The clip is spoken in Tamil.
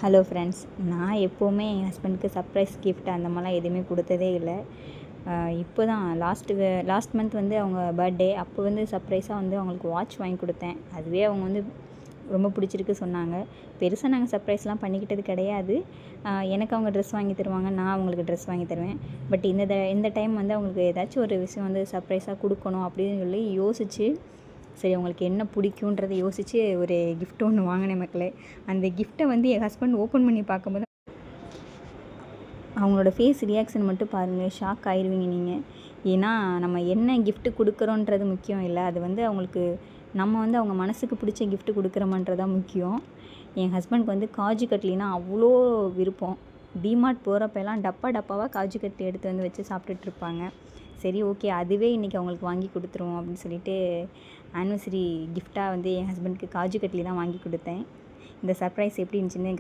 ஹலோ ஃப்ரெண்ட்ஸ், நான் எப்போவுமே என் ஹஸ்பண்டுக்கு சர்ப்ரைஸ் கிஃப்ட் அந்த மாதிரிலாம் எதுவுமே கொடுத்ததே இல்லை. இப்போ தான் லாஸ்ட் மந்த் வந்து அவங்க பர்த்டே அப்போ வந்து சர்ப்ரைஸாக வந்து அவங்களுக்கு வாட்ச் வாங்கி கொடுத்தேன். அதுவே அவங்க வந்து ரொம்ப பிடிச்சிருக்கு சொன்னாங்க. பெருசாக நாங்கள் சர்ப்ரைஸ்லாம் பண்ணிக்கிட்டது கிடையாது. எனக்கு அவங்க ட்ரெஸ் வாங்கி தருவாங்க, நான் அவங்களுக்கு ட்ரெஸ் வாங்கி தருவேன். பட் இந்த டைம் வந்து அவங்களுக்கு ஏதாச்சும் ஒரு விஷயம் வந்து சர்ப்ரைஸாக கொடுக்கணும் அப்படின்னு சொல்லி யோசித்து, சரி அவங்களுக்கு என்ன பிடிக்குன்றதை யோசித்து ஒரு கிஃப்ட் ஒன்று வாங்கினேன் மக்களே. அந்த கிஃப்ட்டை வந்து என் ஹஸ்பண்ட் ஓப்பன் பண்ணி பார்க்கும்போது அவங்களோட ஃபேஸ் ரியாக்ஷன் மட்டும் பாருங்கள், ஷாக் ஆயிடுவீங்க நீங்கள். ஏன்னா நம்ம என்ன கிஃப்ட்டு கொடுக்குறோன்றது முக்கியம் இல்லை, அது வந்து அவங்களுக்கு நம்ம வந்து அவங்க மனசுக்கு பிடிச்ச கிஃப்ட்டு கொடுக்குறோமன்றது தான் முக்கியம். என் ஹஸ்பண்டுக்கு வந்து காஜு கட்லினா அவ்வளோ விருப்பம். டிமார்ட் போகிறப்பெல்லாம் டப்பாவாக காஜு கட்லி எடுத்து வந்து வச்சு சாப்பிட்டுட்ருப்பாங்க. சரி ஓகே, அதுவே இன்றைக்கி அவங்களுக்கு வாங்கி கொடுத்துருவோம் அப்படின்னு சொல்லிட்டு ஆனிவர்சரி கிஃப்டாக வந்து என் ஹஸ்பண்டுக்கு காஜு கட்லி தான் வாங்கி கொடுத்தேன். இந்த சர்ப்ரைஸ் எப்படி இருந்துச்சுன்னு